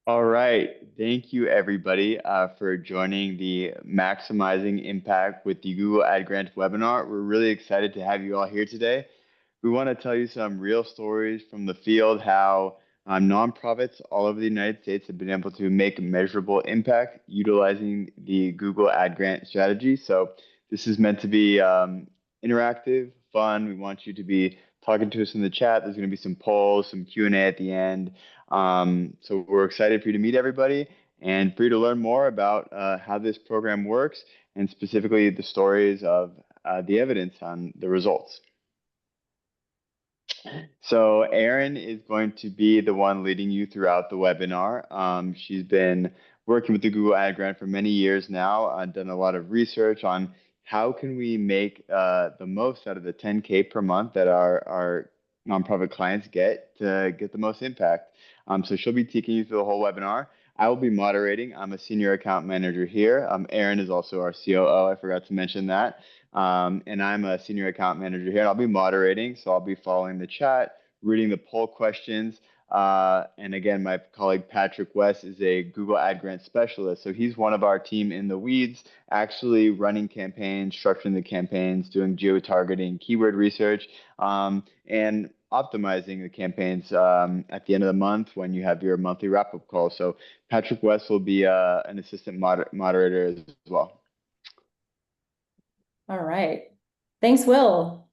All right. Thank you, everybody, for joining the Maximizing Impact with the Google Ad Grant webinar. We're really excited to have you all here today. We want to tell you some real stories from the field, how nonprofits all over the United States have been able to make measurable impact utilizing the Google Ad Grant strategy. So this is meant to be interactive, fun. We want you to be talking to us in the chat. There's going to be some polls, some Q&A at the end. So we're excited for you to meet everybody and for you to learn more about how this program works and specifically the stories of the evidence on the results. So Erin is going to be the one leading you throughout the webinar. She's been working with the Google Ad Grant for many years now, done a lot of research on how can we make the most out of the 10K per month that our nonprofit clients get to get the most impact. So she'll be taking you through the whole webinar. I will be moderating. I'm a senior account manager here. Erin is also our COO. I forgot to mention that. And I'm a senior account manager here, and I'll be moderating. So I'll be following the chat, reading the poll questions. And again, my colleague Patrick West is a Google Ad Grant specialist. So he's one of our team in the weeds, actually running campaigns, structuring the campaigns, doing geo-targeting, keyword research, and optimizing the campaigns at the end of the month when you have your monthly wrap-up call. So Patrick West will be an assistant moderator as well. All right. Thanks, Will.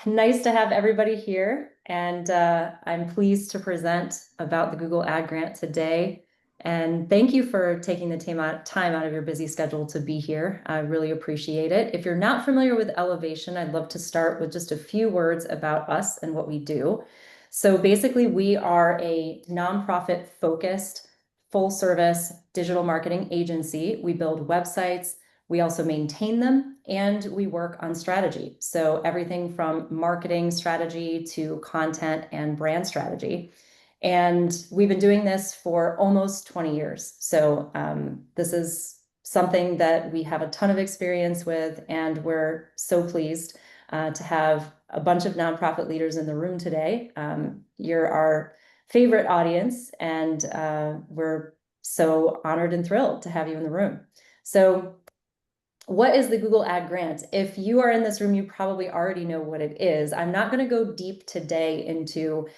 Nice to have everybody here. And I'm pleased to present about the Google Ad Grant today. And thank you for taking the time out of your busy schedule to be here. I really appreciate it. If you're not familiar with Elevation, I'd love to start with just a few words about us and what we do. So basically, we are a nonprofit focused, full service digital marketing agency. We build websites. We also maintain them, and we work on strategy. So everything from marketing strategy to content and brand strategy. And we've been doing this for almost 20 years. So this is something that we have a ton of experience with, and we're so pleased to have a bunch of nonprofit leaders in the room today. You're our favorite audience, and we're so honored and thrilled to have you in the room. So what is the Google Ad Grant? If you are in this room, you probably already know what it is. I'm not going to go deep today into,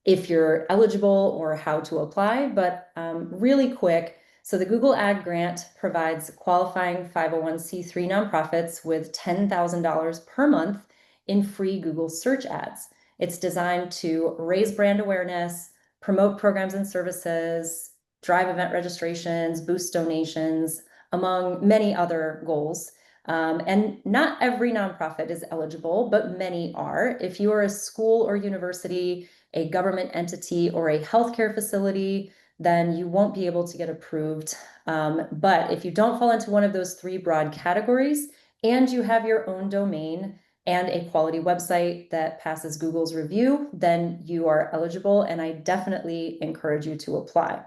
if you're eligible or how to apply, but really quick. So the Google Ad Grant provides qualifying 501c3 nonprofits with $10,000 per month in free Google search ads. It's designed to raise brand awareness, promote programs and services, drive event registrations, boost donations, among many other goals. And not every nonprofit is eligible, but many are. If you are a school or university, a government entity, or a healthcare facility, then you won't be able to get approved. But if you don't fall into one of those three broad categories, and you have your own domain and a quality website that passes Google's review, then you are eligible, and I definitely encourage you to apply.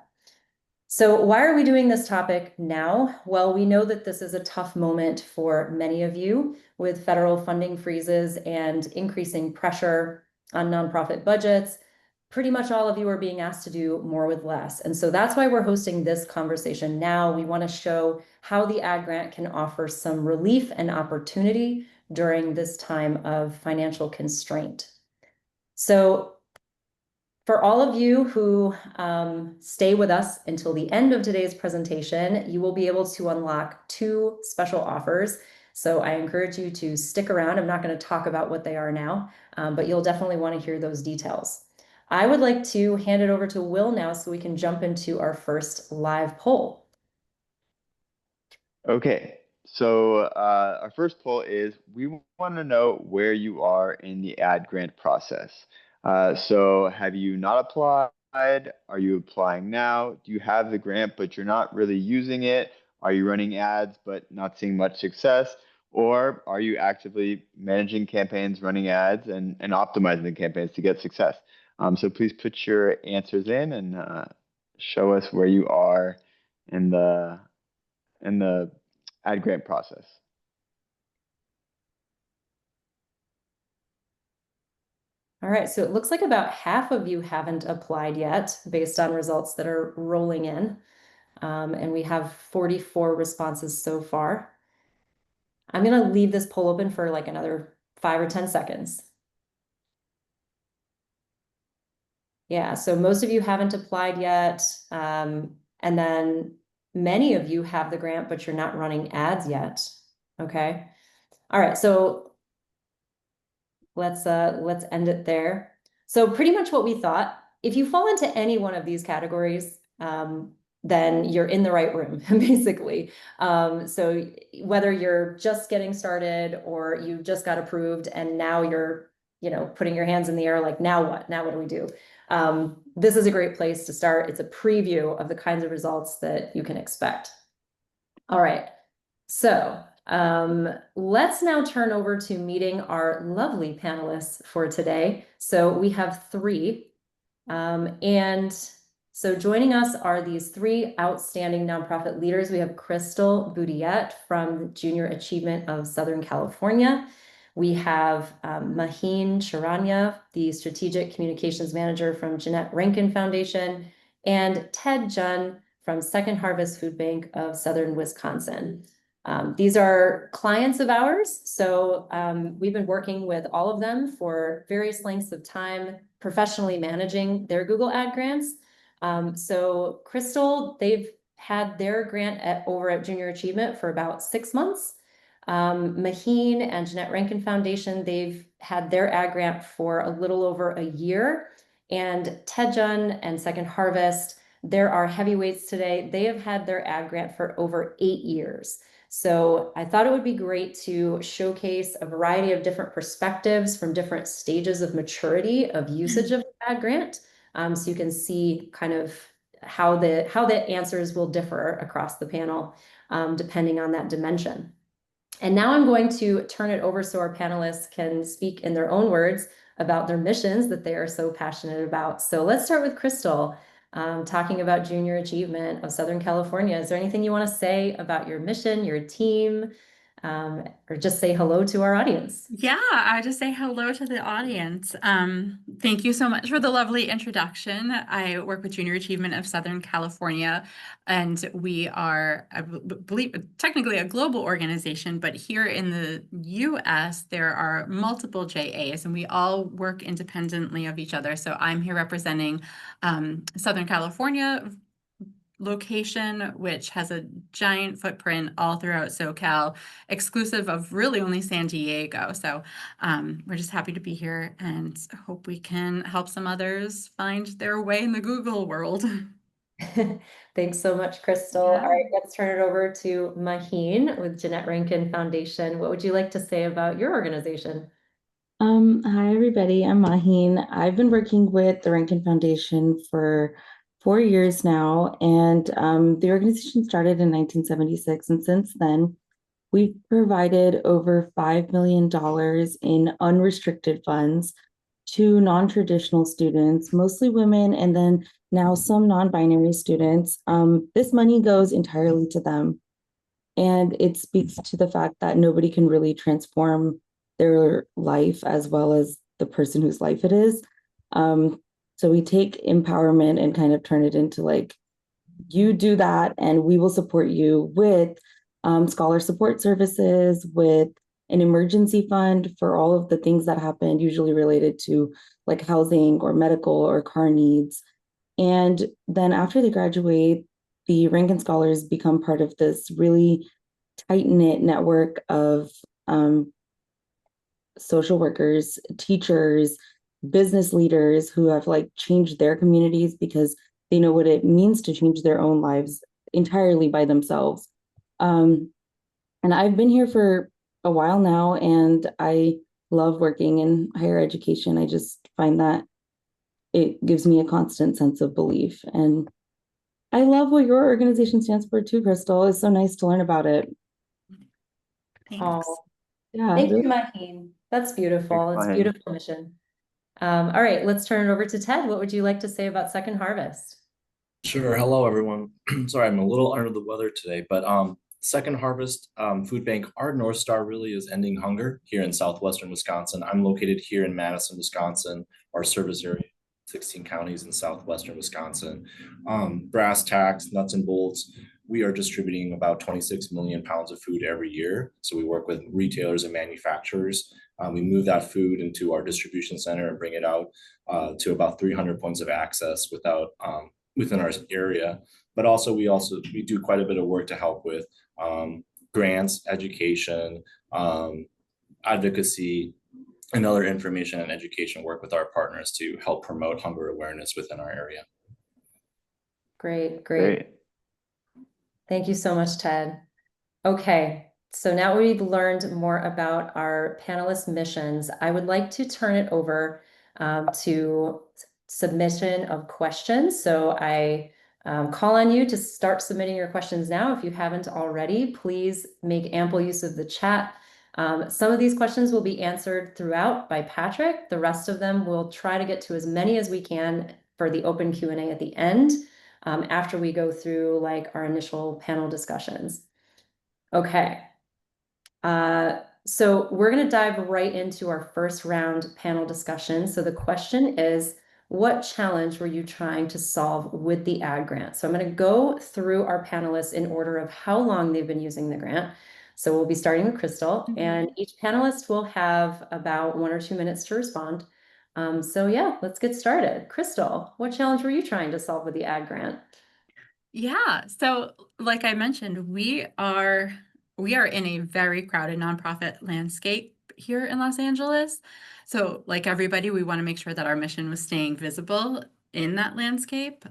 So why are we doing this topic now? Well, we know that this is a tough moment for many of you with federal funding freezes and increasing pressure on nonprofit budgets. Pretty much all of you are being asked to do more with less. And so that's why we're hosting this conversation now. We want to show how the Ad Grant can offer some relief and opportunity during this time of financial constraint. So for all of you who stay with us until the end of today's presentation, you will be able to unlock two special offers. So I encourage you to stick around. I'm not going to talk about what they are now, but you'll definitely want to hear those details. I would like to hand it over to Will now so we can jump into our first live poll. Okay, so our first poll is we want to know where you are in the ad grant process. So have you not applied? Are you applying now? Do you have the grant but you're not really using it? Are you running ads but not seeing much success? Or are you actively managing campaigns, running ads, and optimizing the campaigns to get success? So please put your answers in and show us where you are in the ad grant process. All All right, so it looks like about half of you haven't applied yet based on results that are rolling in. And we have 44 responses so far. I'm going to leave this poll open for like another 5 or 10 seconds. Yeah, so most of you haven't applied yet. And then many of you have the grant, but you're not running ads yet. Okay. All right, so let's end it there. So pretty much what we thought, if you fall into any one of these categories, then you're in the right room, basically. So whether you're just getting started or you just got approved and now you're, putting your hands in the air, like now what? Now what do we do? This is a great place to start. It's a preview of the kinds of results that you can expect. All right, so let's now turn over to meeting our lovely panelists for today. So we have three, and so joining us are these three outstanding nonprofit leaders. We have Crystal Boudiette from Junior Achievement of Southern California. We have Maheen Charania, the Strategic Communications Manager from Jeanette Rankin Foundation, and Ted Jun from Second Harvest Food Bank of Southern Wisconsin. These are clients of ours, so we've been working with all of them for various lengths of time, professionally managing their Google Ad grants. So Crystal, they've had their grant over at Junior Achievement for about 6 months. Maheen and Jeanette Rankin Foundation, they've had their ad grant for a little over a year. And Ted Jun and Second Harvest, there are heavyweights today. They have had their ad grant for over 8 years. So I thought it would be great to showcase a variety of different perspectives from different stages of maturity of usage of the ad grant. So you can see kind of how the answers will differ across the panel, depending on that dimension. And now I'm going to turn it over so our panelists can speak in their own words about their missions that they are so passionate about. So let's start with Crystal, talking about Junior Achievement of Southern California. Is there anything you want to say about your mission, your team, or just say hello to our audience? Yeah, I just say hello to the audience. Thank you so much for the lovely introduction. I work with Junior Achievement of Southern California, and we are, I believe, technically a global organization, but here in the US, there are multiple JAs, and we all work independently of each other. So I'm here representing Southern California location, which has a giant footprint all throughout SoCal, exclusive of really only San Diego. So we're just happy to be here and hope we can help some others find their way in the Google world. Thanks so much, Crystal. Yeah. All right, let's turn it over to Maheen with Jeanette Rankin Foundation. What would you like to say about your organization? Hi, everybody. I'm Maheen. I've been working with the Rankin Foundation for 4 years now, and the organization started in 1976. And since then, we've provided over $5 million in unrestricted funds to non-traditional students, mostly women, and then now some non-binary students. This money goes entirely to them. And it speaks to the fact that nobody can really transform their life as well as the person whose life it is. So we take empowerment and kind of turn it into like, you do that and we will support you with scholar support services, with an emergency fund for all of the things that happen, usually related to like housing or medical or car needs. And then after they graduate, the Rankin Scholars become part of this really tight-knit network of social workers, teachers, business leaders who have like changed their communities because they know what it means to change their own lives entirely by themselves. And I've been here for a while now, and I love working in higher education. I just find that it gives me a constant sense of belief. And I love what your organization stands for too, Crystal. It's so nice to learn about it. Thanks. Oh, Yeah. thank you, Maheen. That's beautiful. It's a beautiful mission. All right, let's turn it over to Ted. What would you like to say about Second Harvest? Sure. Hello, everyone. Sorry, I'm a little under the weather today, but Second Harvest Food Bank, our North Star really is ending hunger here in southwestern Wisconsin. I'm located here in Madison, Wisconsin. our service area, 16 counties in southwestern Wisconsin. Brass tacks, nuts and bolts, we are distributing about 26 million pounds of food every year. So we work with retailers and manufacturers. We move that food into our distribution center and bring it out to about 300 points of access within our area. But also we do quite a bit of work to help with grants, education, advocacy, and other information and education work with our partners to help promote hunger awareness within our area. Great. Great. Thank you so much, Ted. Okay, so now we've learned more about our panelists' missions. I would like to turn it over to submission of questions. So I call on you to start submitting your questions now. If you haven't already, please make ample use of the chat. Some of these questions will be answered throughout by Patrick. The rest of them we'll try to get to as many as we can for the open Q&A at the end, after we go through like our initial panel discussions. Okay. So we're going to dive right into our first round panel discussion. So the question is, what challenge were you trying to solve with the ad grant? So I'm going to go through our panelists in order of how long they've been using the grant. So we'll be starting with Crystal, and each panelist will have about 1 or 2 minutes to respond. So yeah, let's get started. Crystal, what challenge were you trying to solve with the ad grant? Yeah, so like I mentioned, we are in a very crowded nonprofit landscape here in Los Angeles. So like everybody, we want to make sure that our mission was staying visible in that landscape.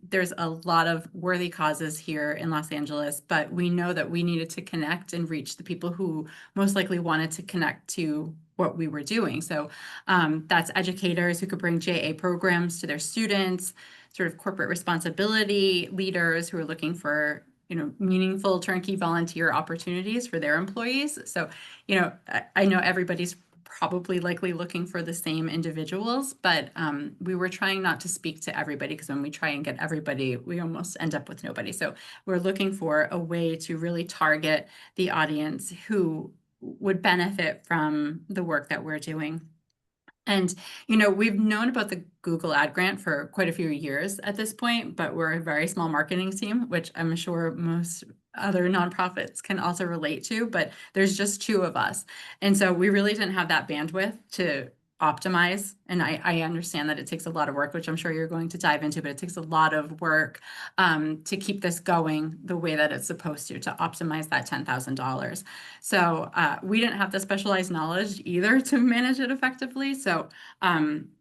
There's a lot of worthy causes here in Los Angeles, but we know that we needed to connect and reach the people who most likely wanted to connect to what we were doing. So that's educators who could bring JA programs to their students, sort of corporate responsibility leaders who are looking for, meaningful turnkey volunteer opportunities for their employees. So, I know everybody's probably likely looking for the same individuals, but we were trying not to speak to everybody, because when we try and get everybody, we almost end up with nobody. So we're looking for a way to really target the audience who would benefit from the work that we're doing. And, we've known about the Google Ad Grant for quite a few years at this point, but we're a very small marketing team, which I'm sure most other nonprofits can also relate to, but there's just 2 of us. And so we really didn't have that bandwidth to optimize. And I understand that it takes a lot of work, which I'm sure you're going to dive into, but it takes a lot of work to keep this going the way that it's supposed to optimize that $10,000. So we didn't have the specialized knowledge either to manage it effectively. So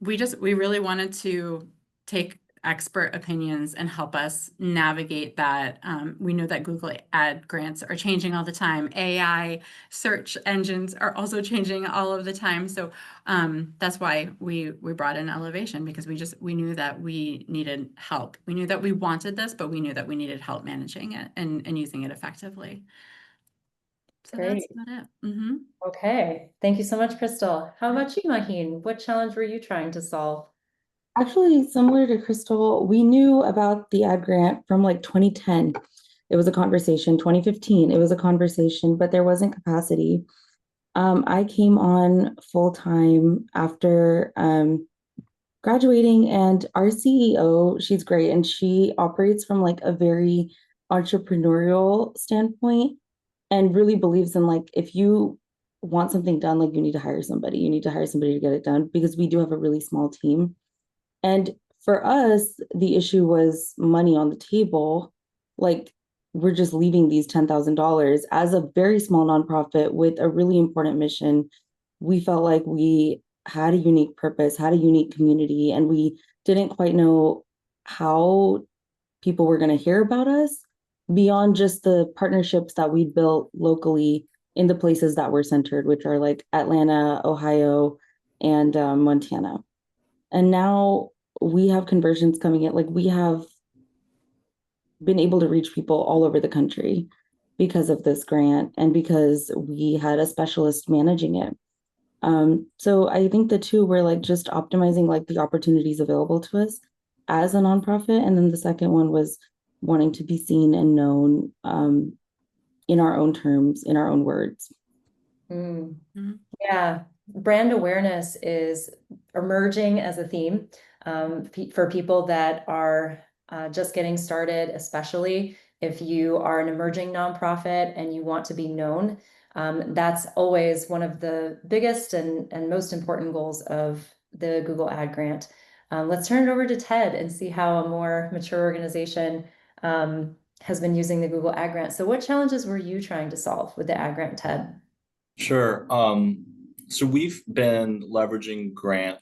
we really wanted to take expert opinions and help us navigate that. We know that Google Ad grants are changing all the time. AI search engines are also changing all of the time. So that's why we brought in Elevation, because we knew that we needed help. We knew that we wanted this, but we knew that we needed help managing it and using it effectively. So Great. that's about it. Okay, thank you so much, Crystal. How about you, Maheen? What challenge were you trying to solve? Actually, similar to Crystal, we knew about the ad grant from like 2010. It was a conversation. 2015, it was a conversation, but there wasn't capacity. I came on full time after graduating, and our CEO, she's great, and she operates from like a very entrepreneurial standpoint and really believes in like, if you want something done, like you need to hire somebody. You need to hire somebody to get it done, because we do have a really small team. And for us, the issue was money on the table. Like, we're just leaving these $10,000 as a very small nonprofit with a really important mission. We felt like we had a unique purpose, had a unique community, and we didn't quite know how people were going to hear about us beyond just the partnerships that we built locally in the places that were centered, which are like Atlanta, Ohio, and Montana. And now we have conversions coming in. Like, we have been able to reach people all over the country because of this grant and because we had a specialist managing it. So I think the 2 were like just optimizing like the opportunities available to us as a nonprofit. And then the second one was wanting to be seen and known in our own terms, in our own words. Yeah, brand awareness is emerging as a theme for people that are just getting started, especially if you are an emerging nonprofit and you want to be known. That's always one of the biggest and most important goals of the Google Ad Grant. Let's turn it over to Ted and see how a more mature organization has been using the Google Ad Grant. So what challenges were you trying to solve with the Ad Grant, Ted? Sure. So we've been leveraging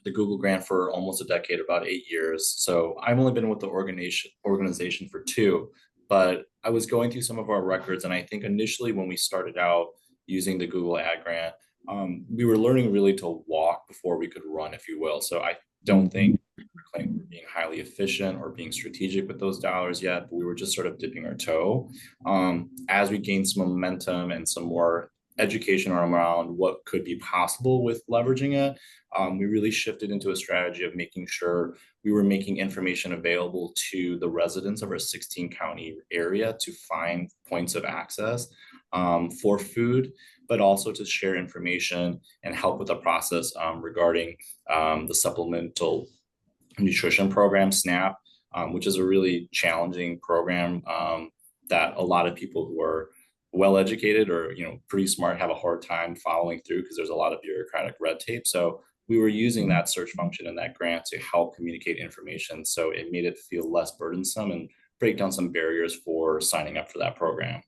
the Google Grant for almost a decade, about 8 years. So I've only been with the organization for 2, but I was going through some of our records, and I think initially when we started out using the Google Ad Grant, we were learning really to walk before we could run, if you will. So I don't think we were claiming being highly efficient or being strategic with those dollars yet, but we were just sort of dipping our toe. As we gained some momentum and some more education around what could be possible with leveraging it, we really shifted into a strategy of making sure we were making information available to the residents of our 16 county area to find points of access for food, but also to share information and help with the process regarding the supplemental nutrition program, SNAP, which is a really challenging program that a lot of people who are well-educated or pretty smart have a hard time following through because there's a lot of bureaucratic red tape. So we were using that search function in that grant to help communicate information. So it made it feel less burdensome and break down some barriers for signing up for that program.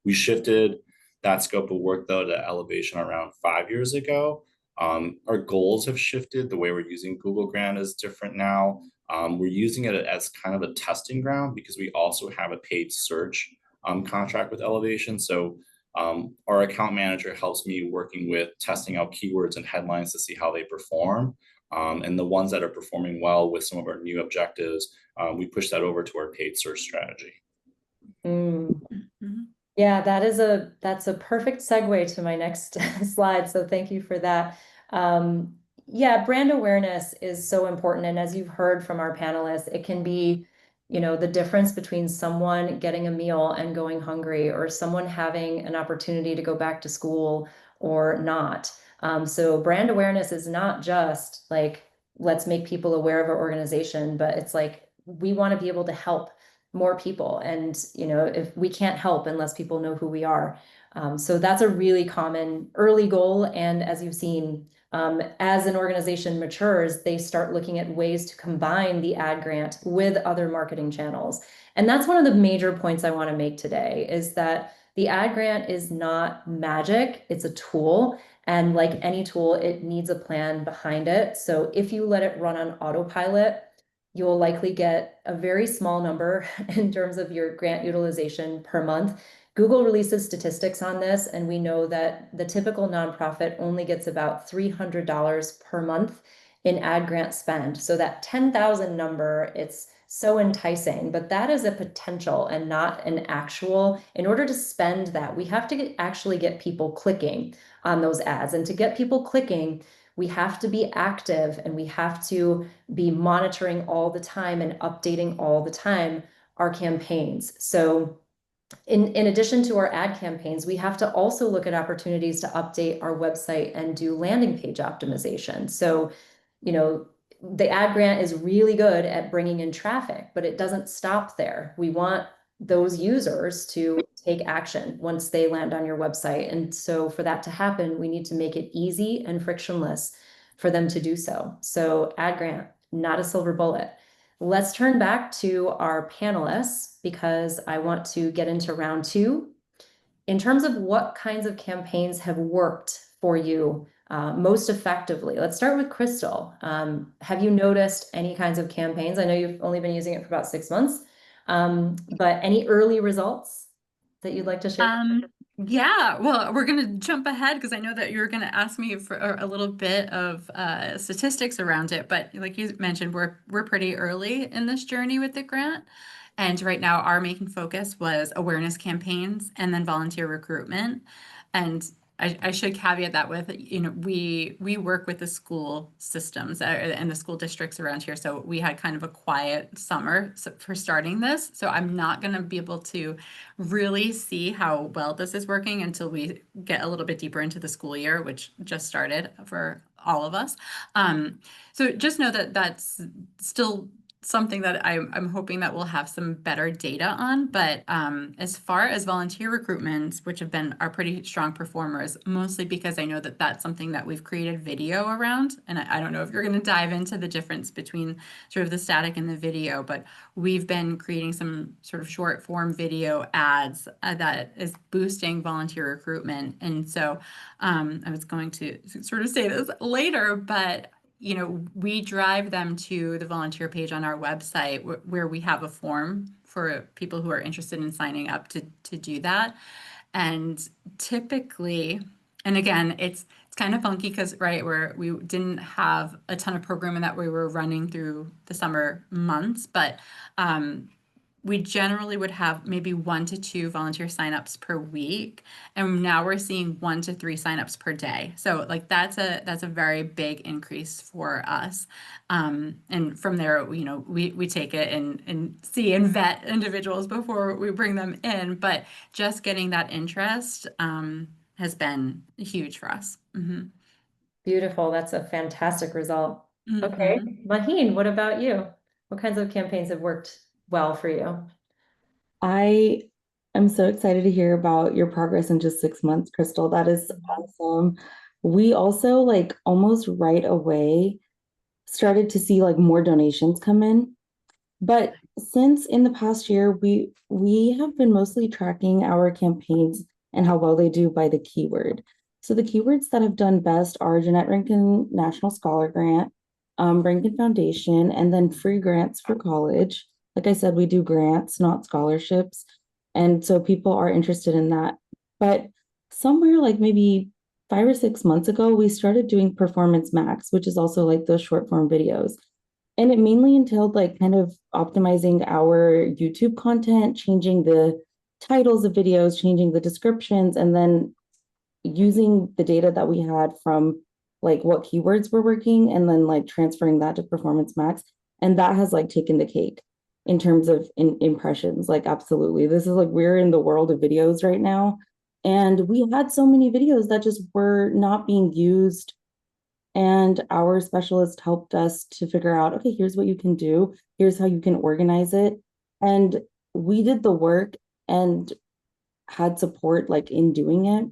We shifted that scope of work though to Elevation around 5 years ago. Our goals have shifted. The way we're using Google Grant is different now. We're using it as kind of a testing ground because we also have a paid search contract with Elevation. So our account manager helps me working with testing out keywords and headlines to see how they perform. And the ones that are performing well with some of our new objectives, we push that over to our paid search strategy. Yeah, that's a perfect segue to my next slide. So thank you for that. Yeah, brand awareness is so important. And as you've heard from our panelists, it can be the difference between someone getting a meal and going hungry, or someone having an opportunity to go back to school or not. So brand awareness is not just like, let's make people aware of our organization, but it's like, we want to be able to help more people. And, if we can't help unless people know who we are. So that's a really common early goal. And as you've seen, as an organization matures, they start looking at ways to combine the Ad Grant with other marketing channels. And that's one of the major points I want to make today, is that the Ad Grant is not magic. It's a tool. And like any tool, it needs a plan behind it. So if you let it run on autopilot, you'll likely get a very small number in terms of your grant utilization per month. Google releases statistics on this, and we know that the typical nonprofit only gets about $300 per month in Ad Grant spend. So that 10,000 number, it's so enticing, but that is a potential and not an actual. In order to spend that, we have to actually get people clicking on those ads. And to get people clicking, we have to be active, and we have to be monitoring all the time and updating all the time our campaigns. So in addition to our ad campaigns, we have to also look at opportunities to update our website and do landing page optimization. So, the Ad Grant is really good at bringing in traffic, but it doesn't stop there. We want those users to take action once they land on your website. And so for that to happen, we need to make it easy and frictionless for them to do so. So Ad Grant, not a silver bullet. Let's turn back to our panelists, because I want to get into round 2. In terms of what kinds of campaigns have worked for you most effectively, let's start with Crystal. Have you noticed any kinds of campaigns? I know you've only been using it for about 6 months, but any early results that you'd like to share? Yeah, well, we're going to jump ahead because I know that you're going to ask me for a little bit of statistics around it. But like you mentioned, we're pretty early in this journey with the grant. And right now, our main focus was awareness campaigns and then volunteer recruitment. And I should caveat that with, we work with the school systems and the school districts around here. So we had kind of a quiet summer for starting this. So I'm not going to be able to really see how well this is working until we get a little bit deeper into the school year, which just started for all of us. So just know that that's still something that I'm hoping that we'll have some better data on. But as far as volunteer recruitments, which have been our pretty strong performers, mostly because I know that that's something that we've created video around. And I don't know if you're going to dive into the difference between sort of the static and the video, but we've been creating some sort of short form video ads that is boosting volunteer recruitment. And so I was going to sort of say this later, but we drive them to the volunteer page on our website where we have a form for people who are interested in signing up to do that. And typically, and again, it's kind of funky because, right, we didn't have a ton of programming that we were running through the summer months, but we generally would have maybe 1 to 2 volunteer signups per week. And now we're seeing 1 to 3 signups per day. So like that's a very big increase for us. And from there, we take it and see and vet individuals before we bring them in. But just getting that interest has been huge for us. Mm-hmm. Beautiful. That's a fantastic result. Okay. Maheen, what about you? What kinds of campaigns have worked well for you? I am so excited to hear about your progress in just 6 months, Crystal. That is awesome. We also like almost right away started to see like more donations come in. But since in the past year, we have been mostly tracking our campaigns and how well they do by the keyword. So the keywords that have done best are Jeanette Rankin National Scholar Grant, Rankin Foundation, and then free grants for college. Like I said, we do grants, not scholarships. And so people are interested in that. But somewhere like maybe 5 or 6 months ago, we started doing Performance Max, which is also like those short form videos. And it mainly entailed like kind of optimizing our YouTube content, changing the titles of videos, changing the descriptions, and then using the data that we had from like what keywords were working and then like transferring that to Performance Max. And that has like taken the cake in terms of impressions. Like, absolutely. This is like, we're in the world of videos right now. And we had so many videos that just were not being used. And our specialist helped us to figure out, okay, here's what you can do. Here's how you can organize it. And we did the work and had support like in doing it.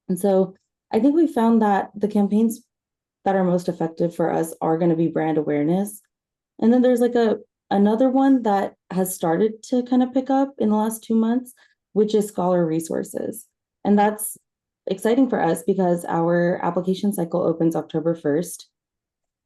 And so I think we found that the campaigns that are most effective for us are going to be brand awareness. And then there's like another one that has started to kind of pick up in the last 2 months, which is scholar resources. And that's exciting for us because our application cycle opens October 1st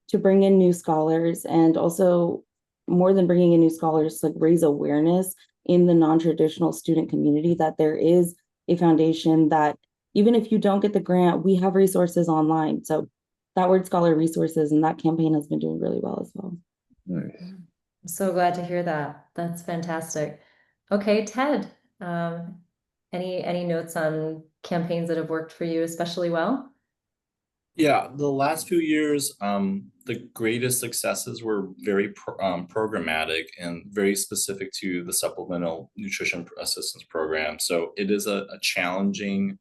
to bring in new scholars, and also more than bringing in new scholars, like raise awareness in the non-traditional student community that there is a foundation that even if you don't get the grant, we have resources online. So that word, scholar resources, and that campaign has been doing really well as well. Nice. I'm so glad to hear that. That's fantastic. Okay, Ted, any notes on campaigns that have worked for you especially well? Yeah, the last few years, the greatest successes were very programmatic and very specific to the Supplemental Nutrition Assistance Program. So it is a challenging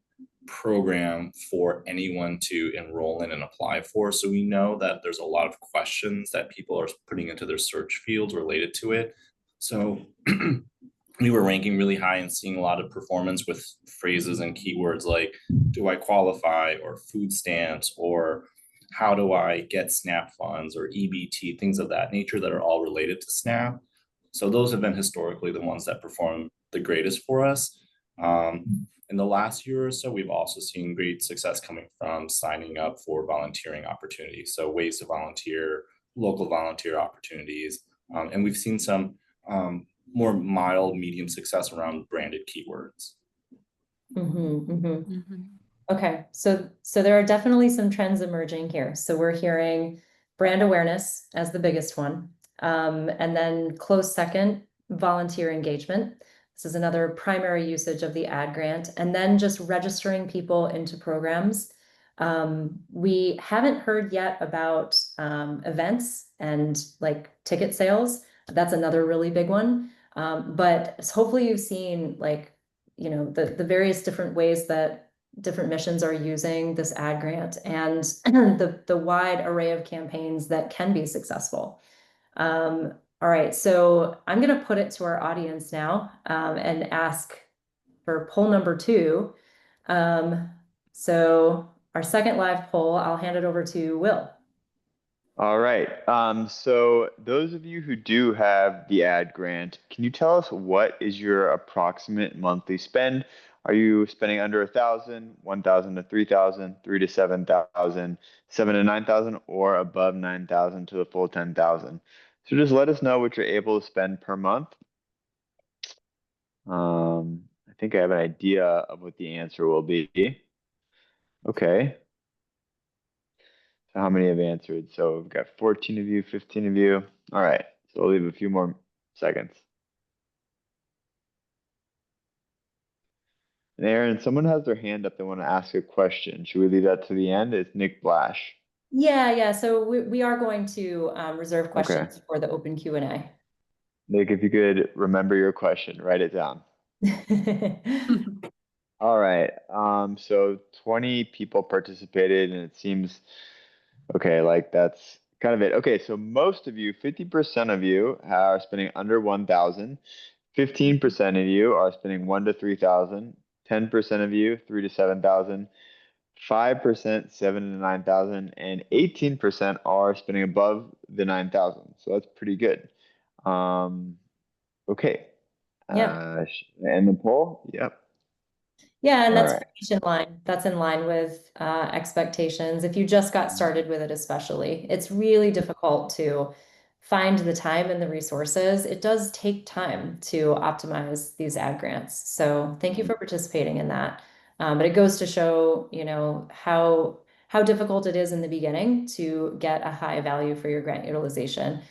program for anyone to enroll in and apply for. So we know that there's a lot of questions that people are putting into their search fields related to it. So we were ranking really high and seeing a lot of performance with phrases and keywords like, do I qualify, or food stamps, or how do I get SNAP funds, or EBT, things of that nature that are all related to SNAP. So those have been historically the ones that perform the greatest for us. In the last year or so, we've also seen great success coming from signing up for volunteering opportunities. So ways to volunteer, local volunteer opportunities. And we've seen some more mild, medium success around branded keywords. Okay, so there are definitely some trends emerging here. So we're hearing brand awareness as the biggest one, and then close second, volunteer engagement. This is another primary usage of the ad grant. And then just registering people into programs. We haven't heard yet about events and like ticket sales. That's another really big one. But hopefully you've seen like, you know, the various different ways that different missions are using this ad grant and the wide array of campaigns that can be successful. All right, so I'm going to put it to our audience now and ask for poll number 2. So our second live poll, I'll hand it over to Will. All right. So those of you who do have the ad grant, can you tell us what is your approximate monthly spend? Are you spending under 1,000, 1,000 to 3,000, 3 to 7,000, 7 to 9,000, or above 9,000 to the full 10,000? So just let us know what you're able to spend per month. I think I have an idea of what the answer will be. Okay. So how many have answered? So we've got 14 of you, 15 of you. All right. So we'll leave a few more seconds. And Aaron, someone has their hand up. They want to ask a question. Should we leave that to the end? It's Nick Blash. Yeah. So we are going to reserve Okay. questions for the open Q&A. Nick, if you could remember your question, write it down. All right. So 20 people participated, and it seems okay, like that's kind of it. Okay, so most of you, 50% of you are spending under 1,000. 15% of you are spending 1 to 3,000. 10% of you, 3 to 7,000. 5%, 7 to 9,000, and 18% are spending above the 9,000. So that's pretty good. Okay. Yeah. And the poll? Yep. Yeah, and All that's right. pretty much in line. That's in line with expectations. If you just got started with it, especially, it's really difficult to find the time and the resources. It does take time to optimize these ad grants. So thank you for participating in that. But it goes to show, you know, how difficult it is in the beginning to get a high value for your grant utilization.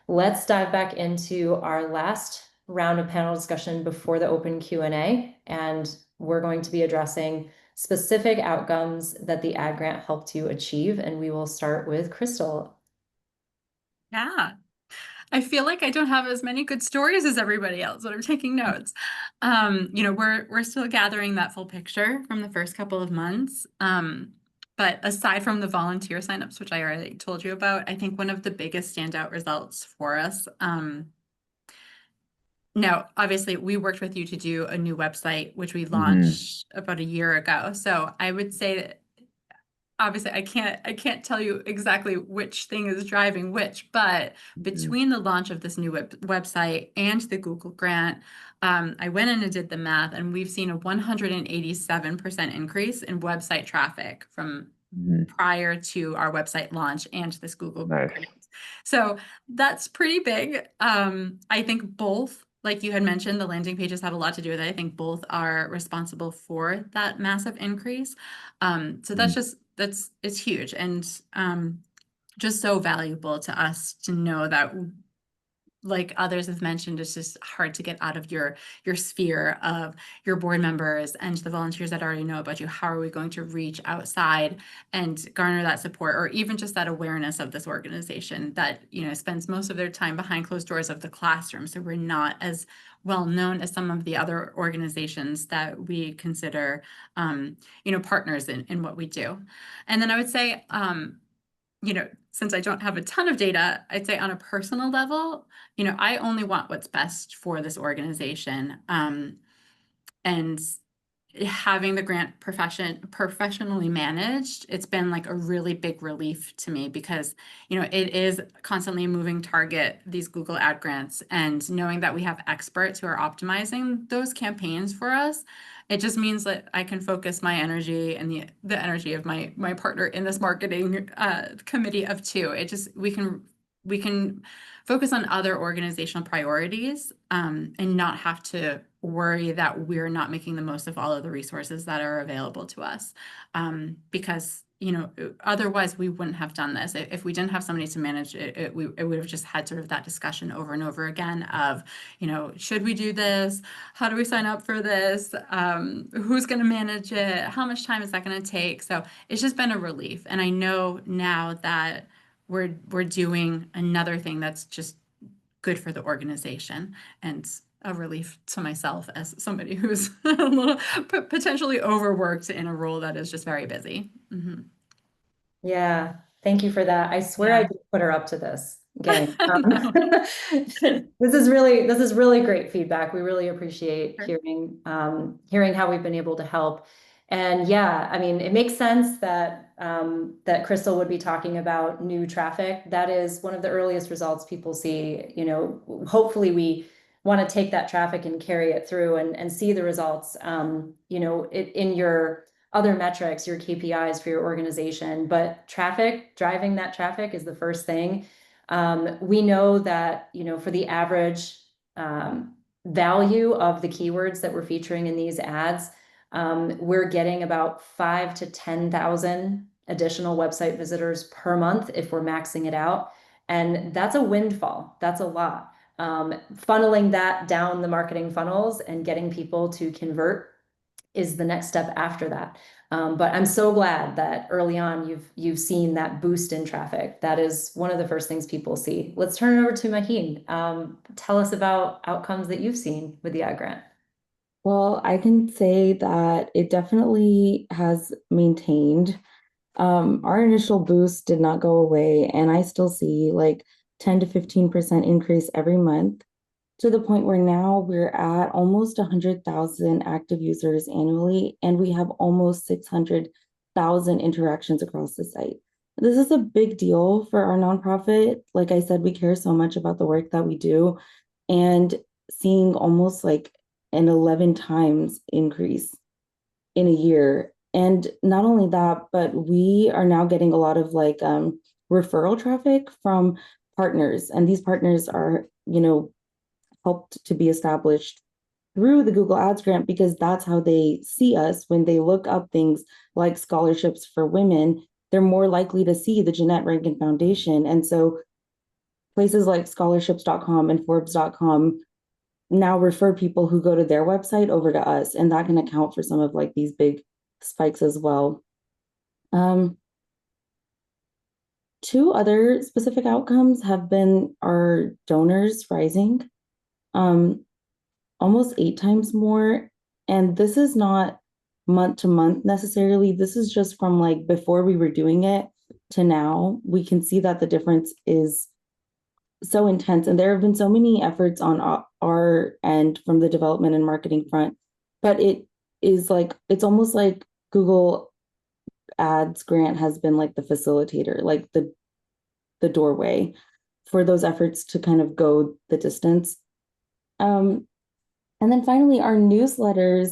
Let's dive back into our last round of panel discussion before the open Q&A, and we're going to be addressing specific outcomes that the ad grant helped you achieve, and we will start with Crystal. Yeah. I feel like I don't have as many good stories as everybody else when I'm taking notes. You know, we're still gathering that full picture from the first couple of months. But aside from the volunteer signups, which I already told you about, I think one of the biggest standout results for us, now, obviously, we worked with you to do a new website, which we launched about a year ago. So I would say that obviously I can't tell you exactly which thing is driving which, but between the launch of this new website and the Google grant, I went in and did the math, and we've seen a 187% increase in website traffic from prior to our website launch and this Google grant. So that's pretty big. I think both, like you had mentioned, the landing pages have a lot to do with it. I think both are responsible for that massive increase. So it's huge, and just so valuable to us to know that, like others have mentioned, it's just hard to get out of your sphere of your board members and the volunteers that already know about you. How are we going to reach outside and garner that support, or even just that awareness of this organization that, you know, spends most of their time behind closed doors of the classroom? So we're not as well known as some of the other organizations that we consider, you know, partners in what we do. And then I would say, you know, since I don't have a ton of data, I'd say on a personal level, you know, I only want what's best for this organization. And having the grant professionally managed, it's been like a really big relief to me, because, you know, it is constantly a moving target, these Google ad grants, and knowing that we have experts who are optimizing those campaigns for us, it just means that I can focus my energy and the energy of my partner in this marketing committee of 2. It just, we can focus on other organizational priorities, and not have to worry that we're not making the most of all of the resources that are available to us, because otherwise we wouldn't have done this. If we didn't have somebody to manage it, it would have just had sort of that discussion over and over again of, should we do this? How do we sign up for this? Who's going to manage it? How much time is that going to take? So it's just been a relief. And I know now that we're doing another thing that's just good for the organization and a relief to myself as somebody who's a little potentially overworked in a role that is just very busy. Mm-hmm. Yeah, thank you for that. I swear I did put her up to this, gang. This is really great feedback. We really appreciate hearing how we've been able to help. And yeah, I mean, it makes sense that that Crystal would be talking about new traffic. That is one of the earliest results people see. Hopefully we want to take that traffic and carry it through and see the results. In your other metrics, your KPIs for your organization, but driving that traffic is the first thing. We know that, for the average value of the keywords that we're featuring in these ads, we're getting about 5,000 to 10,000 additional website visitors per month if we're maxing it out. And that's a windfall. That's a lot. Funneling that down the marketing funnels and getting people to convert is the next step after that. But I'm so glad that early on you've seen that boost in traffic. That is one of the first things people see. Let's turn it over to Maheen. Tell us about outcomes that you've seen with the ad grant. Well, I can say that it definitely has maintained. Our initial boost did not go away, and I still see like 10 to 15% increase every month, to the point where now we're at almost 100,000 active users annually, and we have almost 600,000 interactions across the site. This is a big deal for our nonprofit. Like I said, we care so much about the work that we do, and seeing almost like an 11 times increase in a year. And not only that, but we are now getting a lot of like referral traffic from partners, and these partners are, helped to be established through the Google Ads grant, because that's how they see us. When they look up things like scholarships for women, they're more likely to see the Jeanette Rankin Foundation. And so places like scholarships.com and Forbes.com now refer people who go to their website over to us, and that can account for some of like these big spikes as well. Two other specific outcomes have been our donors rising almost 8 times more. And this is not month to month necessarily. This is just from like before we were doing it to now. We can see that the difference is so intense. And there have been so many efforts on our end from the development and marketing front, but it is like, it's almost like Google Ads grant has been like the facilitator, like the doorway for those efforts to kind of go the distance. And then finally, our newsletter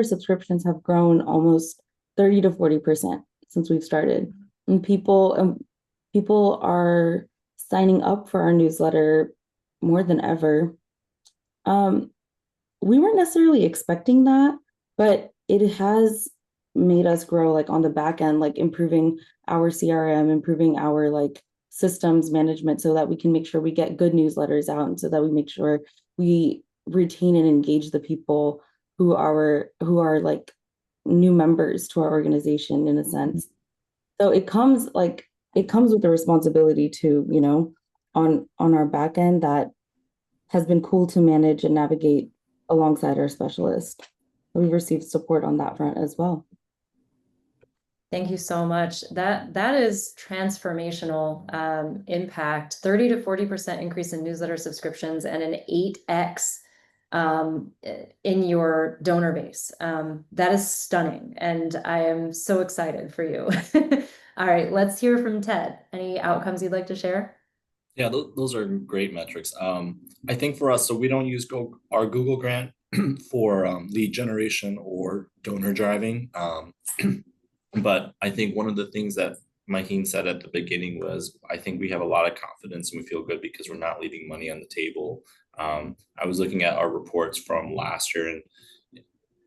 subscriptions have grown almost 30 to 40% since we've started. And people are signing up for our newsletter more than ever. We weren't necessarily expecting that, but it has made us grow like on the back end, like improving our CRM, improving our like systems management, so that we can make sure we get good newsletters out, and so that we make sure we retain and engage the people who are like new members to our organization in a sense. So it comes with the responsibility to, on our back end, that has been cool to manage and navigate alongside our specialist. We've received support on that front as well. Thank you so much. That is transformational impact. 30 to 40% increase in newsletter subscriptions and an 8x in your donor base. That is stunning, and I am so excited for you. All right, let's hear from Ted. Any outcomes you'd like to share? Yeah, those are great metrics. I think for us, so we don't use our Google grant for lead generation or donor driving. But I think one of the things that Maheen said at the beginning was, I think we have a lot of confidence and we feel good because we're not leaving money on the table. I was looking at our reports from last year, and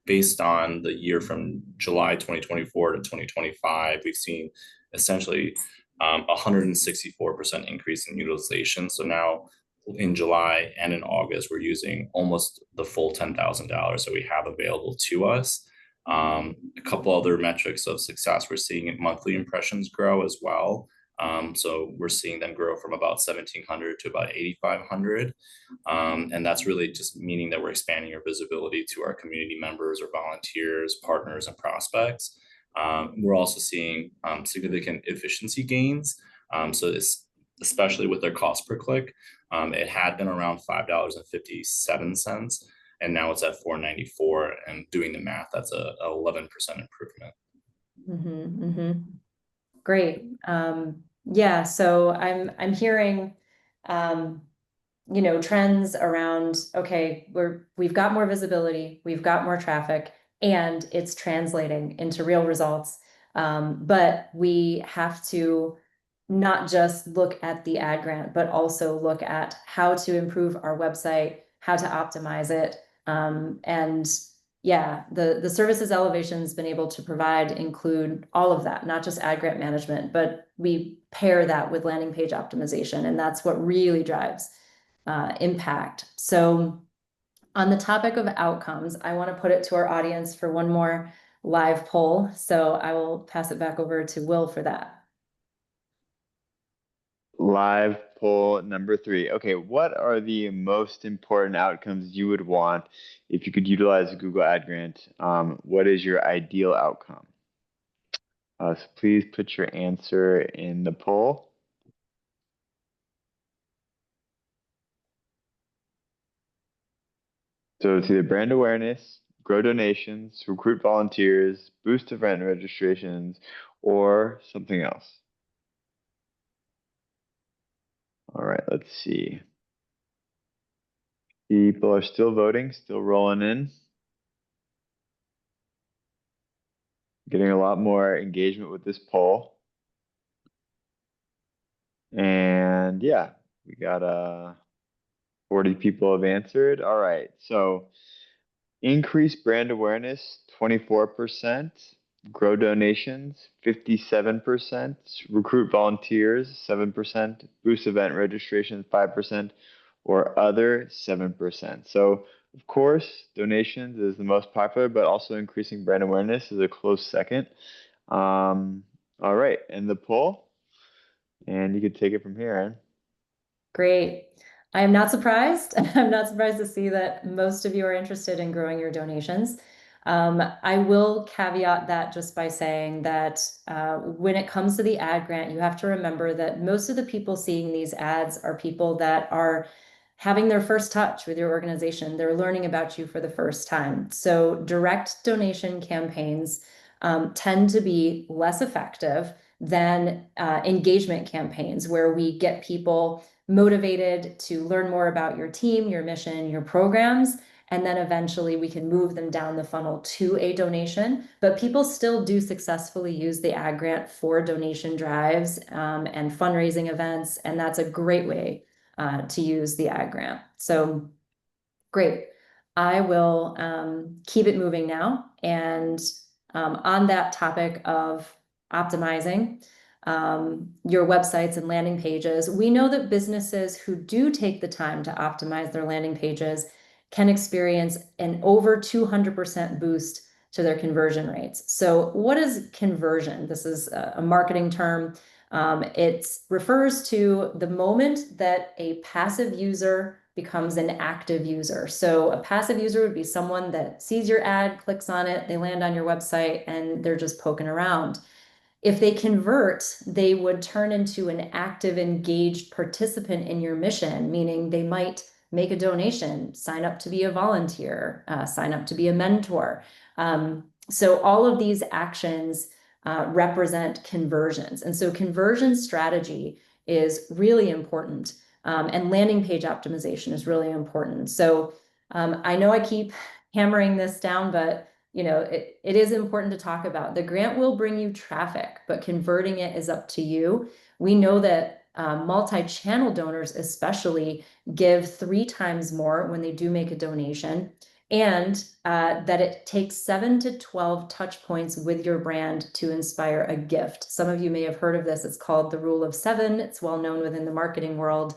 based on the year from July 2024 to 2025, we've seen essentially 164% increase in utilization. So now in July and in August, we're using almost the full $10,000 that we have available to us. A couple other metrics of success, we're seeing monthly impressions grow as well. So we're seeing them grow from about 1,700 to about 8,500. And that's really just meaning that we're expanding our visibility to our community members or volunteers, partners, and prospects. We're also seeing significant efficiency gains. So it's especially with their cost per click. It had been around $5.57, and now it's at $4.94. And doing the math, that's a 11% improvement. Great. Yeah, so I'm hearing trends around, okay, we've got more visibility, we've got more traffic, and it's translating into real results. But we have to not just look at the ad grant, but also look at how to improve our website, how to optimize it. And yeah, the services Elevation's been able to provide include all of that, not just ad grant management, but we pair that with landing page optimization, and that's what really drives impact. So on the topic of outcomes, I want to put it to our audience for one more live poll. So I will pass it back over to Will for that. Live poll number 3. Okay, what are the most important outcomes you would want if you could utilize a Google Ad Grant? What is your ideal outcome? So please put your answer in the poll. So it's either brand awareness, grow donations, recruit volunteers, boost event registrations, or something else. All right, let's see. People are still voting, still rolling in. Getting a lot more engagement with this poll. And yeah, we got 40 people have answered. All right, so increase brand awareness, 24%. Grow donations, 57%. Recruit volunteers, 7%. Boost event registration, 5%. Or other, 7%. So, of course, donations is the most popular, but also increasing brand awareness is a close second. All right, and the poll. And you can take it from here, Erin. Great. I am not surprised. I'm not surprised to see that most of you are interested in growing your donations. I will caveat that just by saying that when it comes to the ad grant, you have to remember that most of the people seeing these ads are people that are having their first touch with your organization. They're learning about you for the first time. So direct donation campaigns tend to be less effective than engagement campaigns where we get people motivated to learn more about your team, your mission, your programs, and then eventually we can move them down the funnel to a donation. But people still do successfully use the ad grant for donation drives and fundraising events, and that's a great way to use the ad grant. So great. I will keep it moving now. And on that topic of optimizing your websites and landing pages, we know that businesses who do take the time to optimize their landing pages can experience an over 200% boost to their conversion rates. So what is conversion? This is a marketing term. It refers to the moment that a passive user becomes an active user. So a passive user would be someone that sees your ad, clicks on it, they land on your website, and they're just poking around. If they convert, they would turn into an active, engaged participant in your mission, meaning they might make a donation, sign up to be a volunteer, sign up to be a mentor. So all of these actions represent conversions. And so conversion strategy is really important. And landing page optimization is really important. So I know I keep hammering this down, but it is important to talk about. The grant will bring you traffic, but converting it is up to you. We know that multi-channel donors especially give 3 times more when they do make a donation. and that it takes 7 to 12 touch points with your brand to inspire a gift. Some of you may have heard of this. It's called the Rule of 7. It's well known within the marketing world.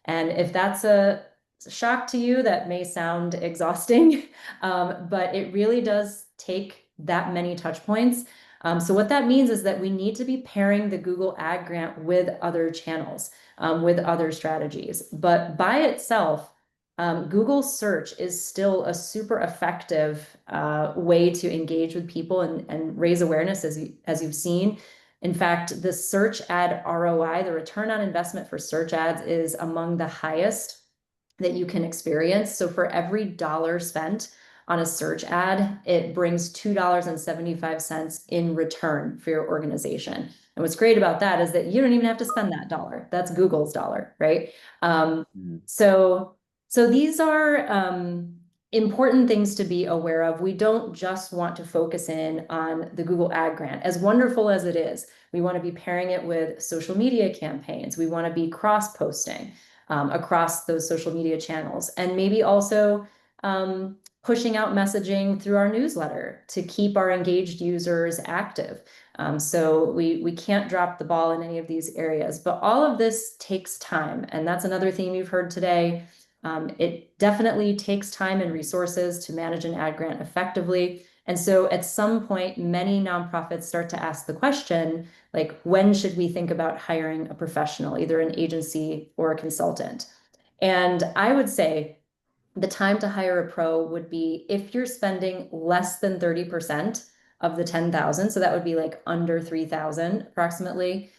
And if that's a shock to you, that may sound exhausting, but it really does take that many touch points. So what that means is that we need to be pairing the Google Ad Grant with other channels, with other strategies. But by itself, Google search is still a super effective way to engage with people and raise awareness, as you've seen. In fact, the search ad ROI, the return on investment for search ads, is among the highest that you can experience. So for every dollar spent on a search ad, it brings $2.75 in return for your organization. And what's great about that is that you don't even have to spend that dollar. That's Google's dollar, right? So these are important things to be aware of. We don't just want to focus in on the Google Ad Grant, as wonderful as it is. We want to be pairing it with social media campaigns. We want to be cross-posting across those social media channels, and maybe also pushing out messaging through our newsletter to keep our engaged users active. So we can't drop the ball in any of these areas, but all of this takes time. And that's another theme you've heard today. It definitely takes time and resources to manage an ad grant effectively. And so at some point, many nonprofits start to ask the question, like, when should we think about hiring a professional, either an agency or a consultant? And I would say the time to hire a pro would be if you're spending less than 30% of the 10,000. So that would be like under 3,000 approximately.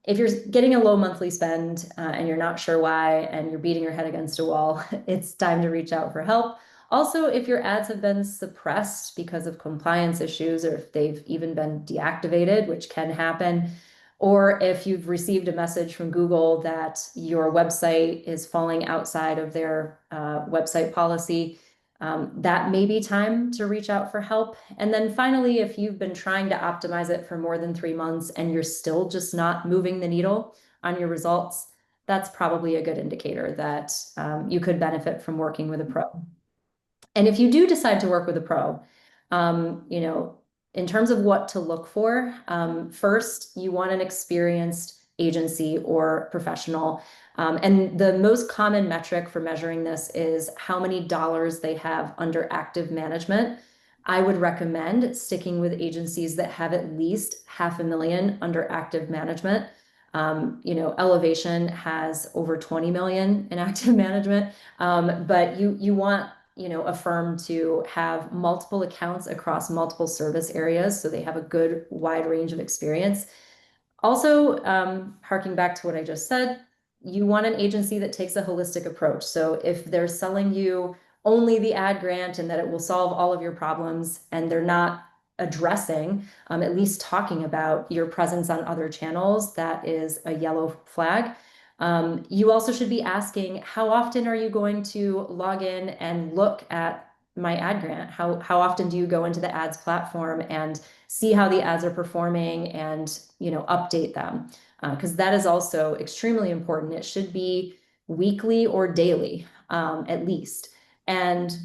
If you're getting a low monthly spend and you're not sure why, and you're beating your head against a wall, it's time to reach out for help. Also, if your ads have been suppressed because of compliance issues, or if they've even been deactivated, which can happen, or if you've received a message from Google that your website is falling outside of their website policy, that may be time to reach out for help. And then finally, if you've been trying to optimize it for more than 3 months and you're still just not moving the needle on your results, that's probably a good indicator that you could benefit from working with a pro. And if you do decide to work with a pro, in terms of what to look for, first, you want an experienced agency or professional. And the most common metric for measuring this is how many dollars they have under active management. I would recommend sticking with agencies that have at least $500,000 under active management. Elevation has over 20 million in active management, but you want a firm to have multiple accounts across multiple service areas, so they have a good wide range of experience. Also, harking back to what I just said, you want an agency that takes a holistic approach. So if they're selling you only the ad grant and that it will solve all of your problems, and they're not addressing, at least talking about your presence on other channels, that is a yellow flag. You also should be asking, how often are you going to log in and look at my ad grant? How often do you go into the ads platform and see how the ads are performing and update them? Because that is also extremely important. It should be weekly or daily, at least. And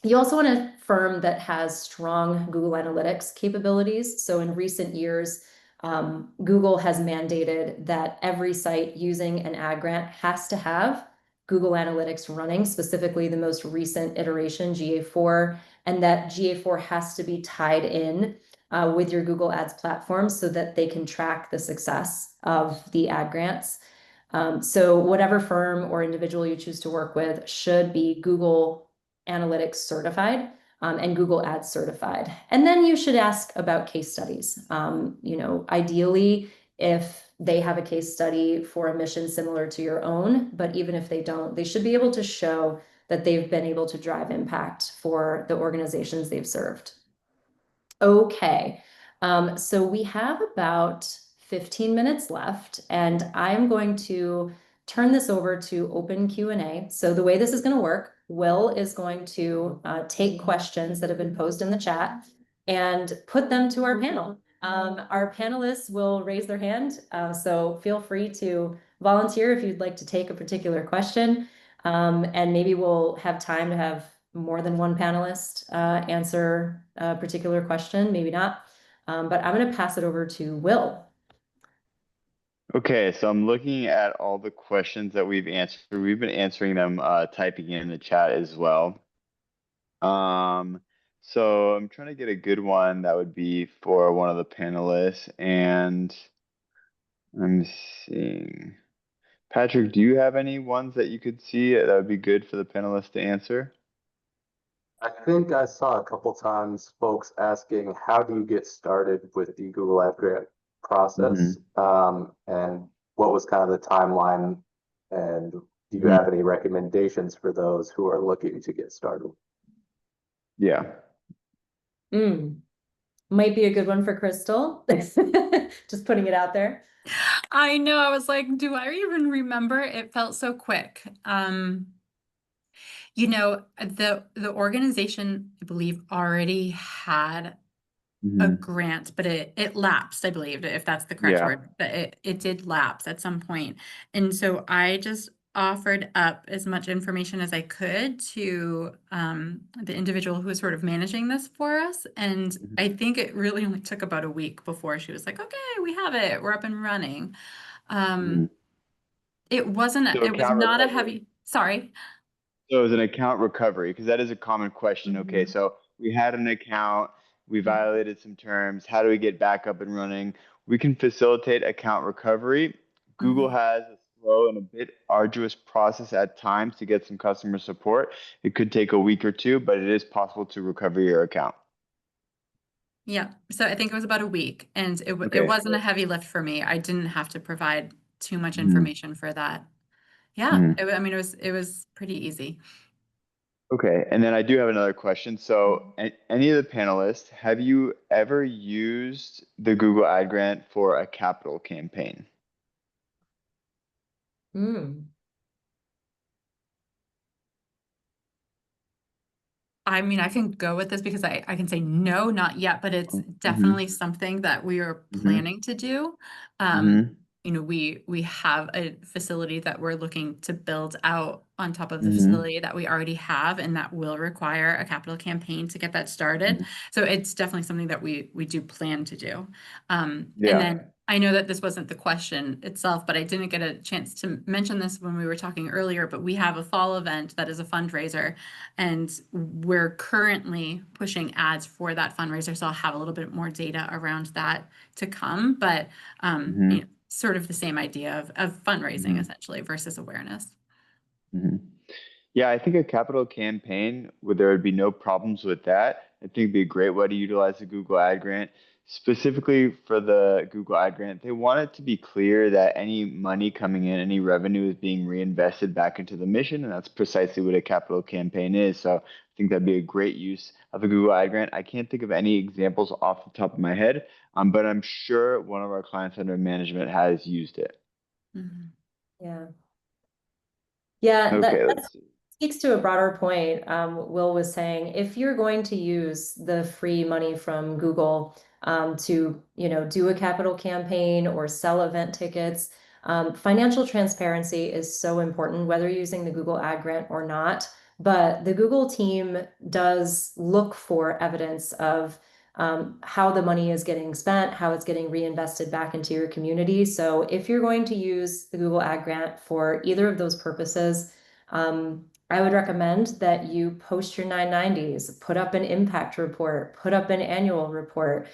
you also want a firm that has strong Google Analytics capabilities. So in recent years, Google has mandated that every site using an ad grant has to have Google Analytics running, specifically the most recent iteration, GA4, and that GA4 has to be tied in with your Google Ads platform so that they can track the success of the ad grants. So whatever firm or individual you choose to work with should be Google Analytics certified and Google Ads certified. And then you should ask about case studies. Ideally, if they have a case study for a mission similar to your own, but even if they don't, they should be able to show that they've been able to drive impact for the organizations they've served. Okay, so we have about 15 minutes left, and I'm going to turn this over to open Q&A. So the way this is going to work, Will is going to take questions that have been posed in the chat and put them to our panel. Our panelists will raise their hand, so feel free to volunteer if you'd like to take a particular question, and maybe we'll have time to have more than one panelist answer a particular question, maybe not. But I'm going to pass it over to Will. Okay, so I'm looking at all the questions that we've answered. We've been answering them, typing in the chat as well. So I'm trying to get a good one that would be for one of the panelists, and I'm seeing. Patrick, do you have any ones that you could see that would be good for the panelists to answer? I think I saw a couple times folks asking, how do you get started with the Google Ad Grant process? And what was kind of the timeline? And do you have any recommendations for those who are looking to get started? Yeah. Might be a good one for Crystal. Just putting it out there. I know, I was like, do I even remember? It felt so quick. You know, the organization, I believe, already had a grant, but it lapsed, I believe, if that's the correct Yeah. word, but it did lapse at some point. And so I just offered up as much information as I could to the individual who was sort of managing this for us. And I think it really only took about a week before she was like, okay, we have it, we're up and running. It wasn't, So it was account not a recovery. heavy, sorry. So it was an account recovery, because that is a common question. Okay, so we had an account, we violated some terms. How do we get back up and running? We can facilitate account recovery. Google has a slow and a bit arduous process at times to get some customer support. It could take a week or two, but it is possible to recover your account. Yeah, so I think it was about a week, and it Okay. wasn't a heavy lift for me. I didn't have to provide too much information for that. Yeah, I mean, it was pretty easy. Okay, and then I do have another question. So, any of the panelists, have you ever used the Google Ad Grant for a capital campaign? I mean, I can go with this because I can say no, not yet, but it's definitely something that we are planning to do. You know, we have a facility that we're looking to build out on top of the facility that we already have, and that will require a capital campaign to get that started. So it's definitely something that we do plan to do. And then I know that this wasn't the question itself, but I didn't get a chance to mention this when we were talking earlier, but we have a fall event that is a fundraiser, and we're currently pushing ads for that fundraiser. So I'll have a little bit more data around that to come, but you know, sort of the same idea of fundraising essentially versus awareness. Yeah, I think a capital campaign where there would be no problems with that. I think it'd be a great way to utilize the Google Ad Grant. Specifically for the Google Ad Grant, they want it to be clear that any money coming in, any revenue is being reinvested back into the mission, and that's precisely what a capital campaign is. So I think that'd be a great use of the Google Ad Grant. I can't think of any examples off the top of my head, but I'm sure one of our clients under management has used it. Yeah. Yeah, Okay, that let's see. speaks to a broader point. Will was saying, if you're going to use the free money from Google to, you know, do a capital campaign or sell event tickets, financial transparency is so important, whether you're using the Google Ad Grant or not. But the Google team does look for evidence of how the money is getting spent, how it's getting reinvested back into your community. So if you're going to use the Google Ad Grant for either of those purposes, I would recommend that you post your 990s, put up an impact report, put up an annual report,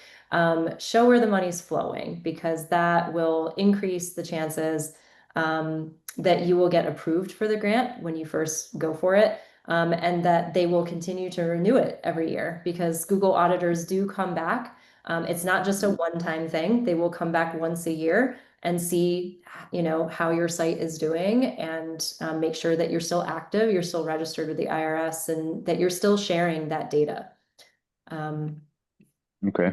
show where the money's flowing, because that will increase the chances that you will get approved for the grant when you first go for it. And that they will continue to renew it every year, because Google auditors do come back. It's not just a one-time thing. They will come back once a year and see, you know, how your site is doing, and make sure that you're still active, you're still registered with the IRS, and that you're still sharing that data. Okay.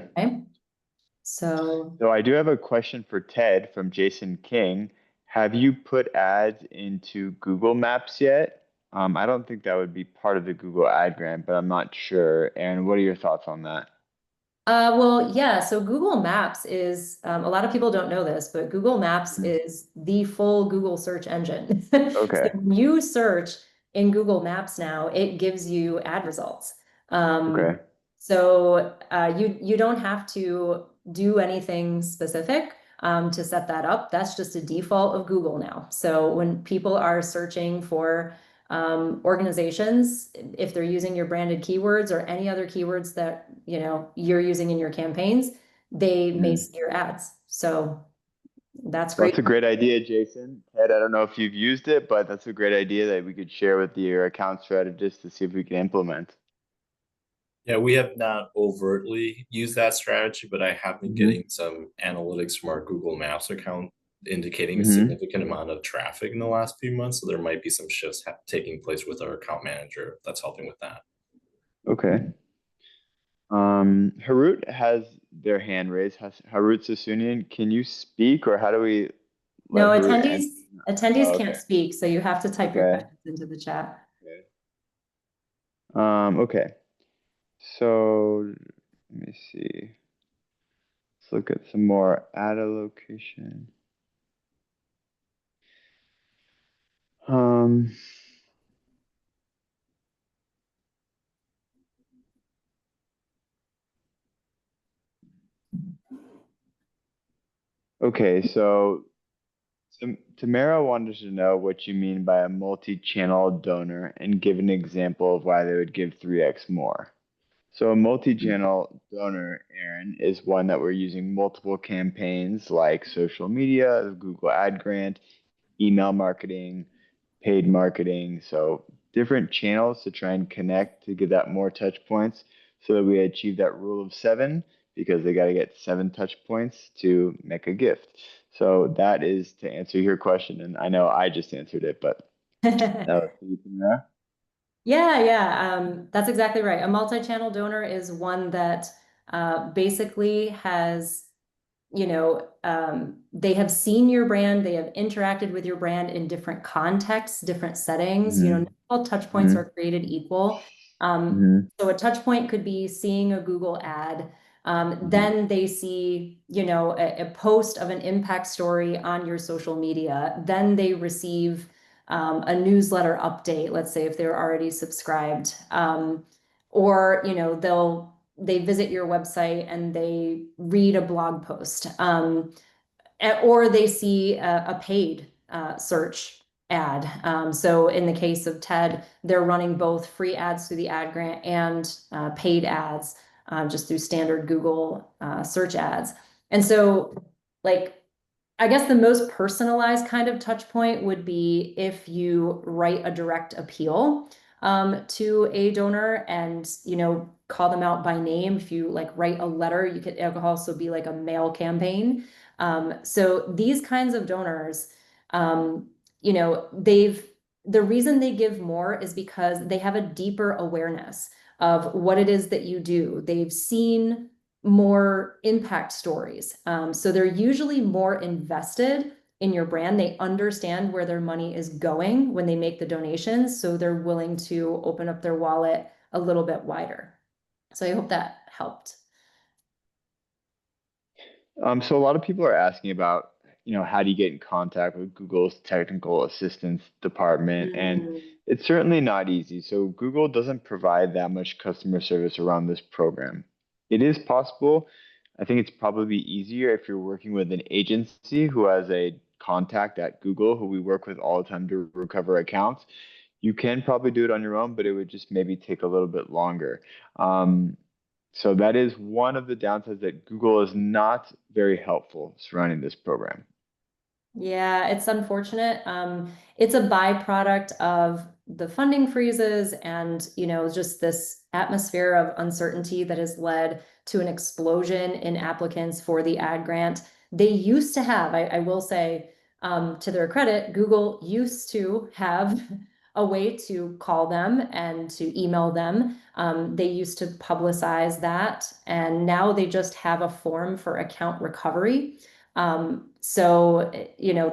So I do have a question for Ted from Jason King. Have you put ads into Google Maps yet? I don't think that would be part of the Google Ad Grant, but I'm not sure. Aaron, what are your thoughts on that? Well, yeah, so Google Maps is, a lot of people don't know this, but Google Maps is the full Google search engine. Okay. So when you search in Google Maps now, it gives you ad results. Okay. So you don't have to do anything specific to set that up. That's just a default of Google now. So when people are searching for organizations, if they're using your branded keywords or any other keywords that you're using in your campaigns, they may see your ads. So that's Well, great. that's a great idea, Jason. Ted, I don't know if you've used it, but that's a great idea that we could share with your account strategist to see if we can implement. Yeah, we have not overtly used that strategy, but I have been getting some analytics from our Google Maps account indicating a significant amount of traffic in the last few months. So there might be some shifts taking place with our account manager that's helping with that. Okay. Harut has their hand raised. Harut Sasunian, can you speak, or how do we No, let Harut attendees Oh, can't okay. speak, so you have to type your Okay. questions into the chat. Okay. So let me see. Let's look at some more ad allocation. Okay, so Tamara wanted to know what you mean by a multi-channel donor and give an example of why they would give 3x more. So a multi-channel donor, Aaron, is one that we're using multiple campaigns like social media, Google Ad Grant, email marketing, paid marketing. So different channels to try and connect to get that more touch points so that we achieve that rule of 7 because they got to get 7 touch points to make a gift. So that is to answer your question. And I know I just answered it, but that was for you, Tamara. Yeah, that's exactly right. A multi-channel donor is one that basically has, they have seen your brand, they have interacted with your brand in different contexts, different settings. Not all touch points are created equal. So a touch point could be seeing a Google ad. Then they see, a post of an impact story on your social media. Then they receive a newsletter update, let's say if they're already subscribed. Or, they visit your website and they read a blog post. Or they see a paid search ad. So in the case of TED, they're running both free ads through the ad grant and paid ads just through standard Google search ads. And so, I guess the most personalized kind of touch point would be if you write a direct appeal to a donor and, call them out by name. If you write a letter, it could also be like a mail campaign. So these kinds of donors, the reason they give more is because they have a deeper awareness of what it is that you do. They've seen more impact stories. So they're usually more invested in your brand. They understand where their money is going when they make the donations. So they're willing to open up their wallet a little bit wider. So I hope that helped. So a lot of people are asking about, how do you get in contact with Google's technical assistance department? And it's certainly not easy. So Google doesn't provide that much customer service around this program. It is possible. I think it's probably easier if you're working with an agency who has a contact at Google who we work with all the time to recover accounts. You can probably do it on your own, but it would just maybe take a little bit longer. So that is one of the downsides, that Google is not very helpful surrounding this program. Yeah, it's unfortunate. It's a byproduct of the funding freezes and, just this atmosphere of uncertainty that has led to an explosion in applicants for the ad grant. They used to have, I will say, to their credit, Google used to have a way to call them and to email them. They used to publicize that, and now they just have a form for account recovery. So,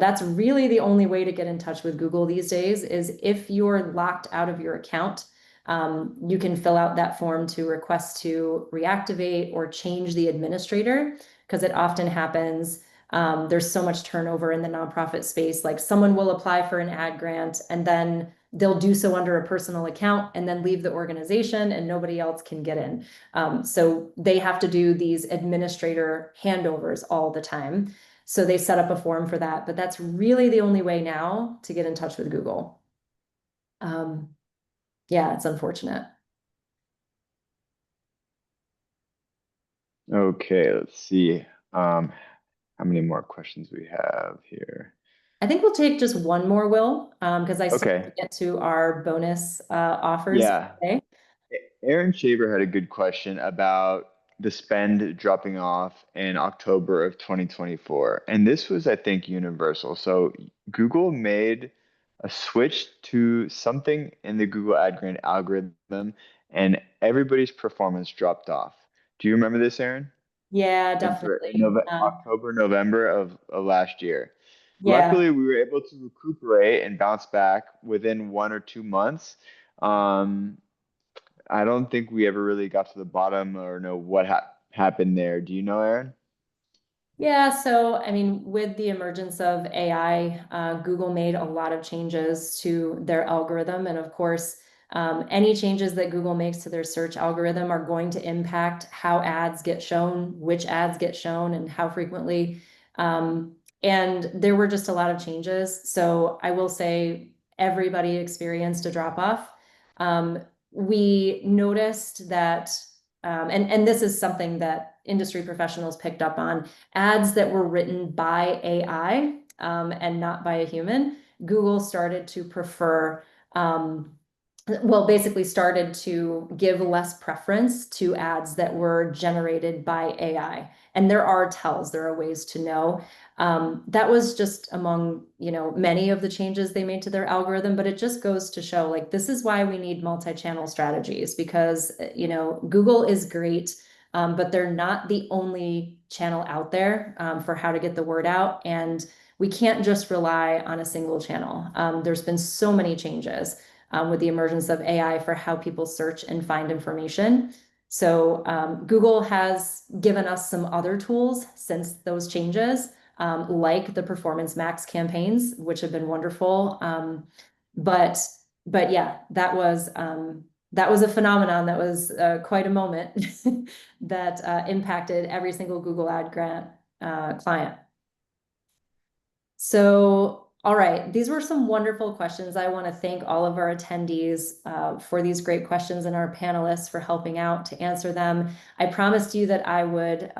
that's really the only way to get in touch with Google these days is if you're locked out of your account, you can fill out that form to request to reactivate or change the administrator, because it often happens. There's so much turnover in the nonprofit space. Like someone will apply for an ad grant and then they'll do so under a personal account and then leave the organization and nobody else can get in. So they have to do these administrator handovers all the time. So they set up a form for that, but that's really the only way now to get in touch with Google. Yeah, it's unfortunate. Okay, let's see. How many more questions we have here? I think we'll take just one more, Will, because I still Okay. want to get to our bonus offers Yeah. today. Aaron Shaver had a good question about the spend dropping off in October of 2024. And this was, I think, universal. So Google made a switch to something in the Google Ad Grant algorithm, and everybody's performance dropped off. Do you remember this, Aaron? Yeah, definitely. October, November of last year. Yeah. Luckily, we were able to recuperate and bounce back within 1 or 2 months. I don't think we ever really got to the bottom or know what happened there. Do you know, Aaron? Yeah, so I mean, with the emergence of AI, Google made a lot of changes to their algorithm. And of course, any changes that Google makes to their search algorithm are going to impact how ads get shown, which ads get shown, and how frequently. And there were just a lot of changes. So I will say everybody experienced a drop off. We noticed that, and this is something that industry professionals picked up on, ads that were written by AI and not by a human, Google started to prefer, basically started to give less preference to ads that were generated by AI. And there are tells, there are ways to know. That was just among, many of the changes they made to their algorithm, but it just goes to show, like, this is why we need multi-channel strategies, because, Google is great, but they're not the only channel out there for how to get the word out. And we can't just rely on a single channel. There's been so many changes with the emergence of AI for how people search and find information. So Google has given us some other tools since those changes, like the Performance Max campaigns, which have been wonderful. But yeah, that was a phenomenon. That was quite a moment that impacted every single Google Ad Grant client. So, all right, these were some wonderful questions. I want to thank all of our attendees for these great questions and our panelists for helping out to answer them. I promised you that I would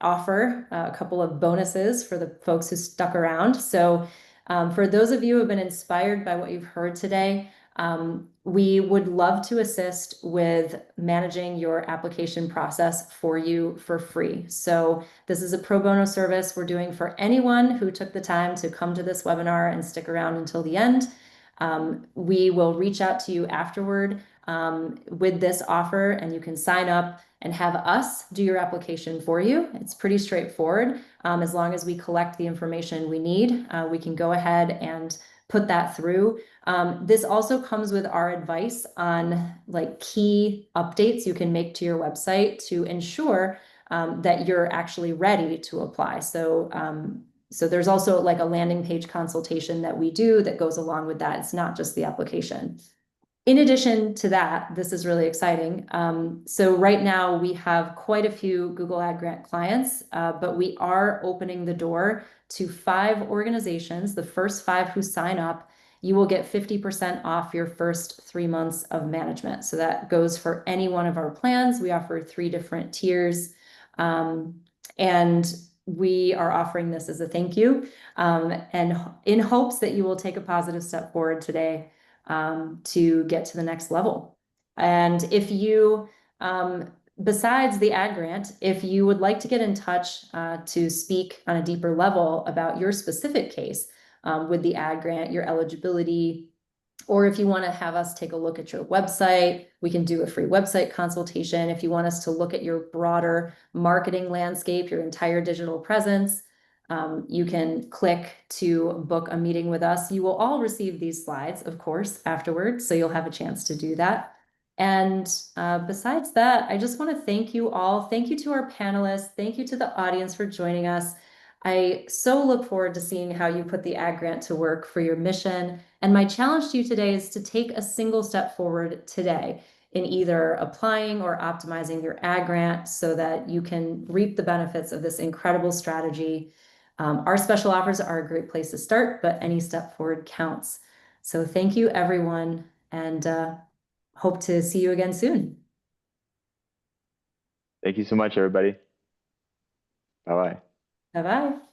offer a couple of bonuses for the folks who stuck around. So for those of you who have been inspired by what you've heard today, we would love to assist with managing your application process for you for free. So this is a pro bono service we're doing for anyone who took the time to come to this webinar and stick around until the end. We will reach out to you afterward with this offer, and you can sign up and have us do your application for you. It's pretty straightforward. As long as we collect the information we need, we can go ahead and put that through. This also comes with our advice on like key updates you can make to your website to ensure that you're actually ready to apply. So there's also like a landing page consultation that we do that goes along with that. It's not just the application. In addition to that, this is really exciting. So right now we have quite a few Google Ad Grant clients, but we are opening the door to 5 organizations. The first 5 who sign up, you will get 50% off your first 3 months of management. So that goes for any one of our plans. We offer 3 different tiers. And we are offering this as a thank you, and in hopes that you will take a positive step forward today to get to the next level. And if you, besides the ad grant, if you would like to get in touch to speak on a deeper level about your specific case with the ad grant, your eligibility, or if you want to have us take a look at your website, we can do a free website consultation. If you want us to look at your broader marketing landscape, your entire digital presence, you can click to book a meeting with us. You will all receive these slides, of course, afterwards, so you'll have a chance to do that. And besides that, I just want to thank you all. Thank you to our panelists. Thank you to the audience for joining us. I so look forward to seeing how you put the Ag Grant to work for your mission. And my challenge to you today is to take a single step forward today in either applying or optimizing your Ag Grant so that you can reap the benefits of this incredible strategy. Our special offers are a great place to start, but any step forward counts. So thank you, everyone, and hope to see you again soon. Thank you so much, everybody. Bye-bye. Bye-bye.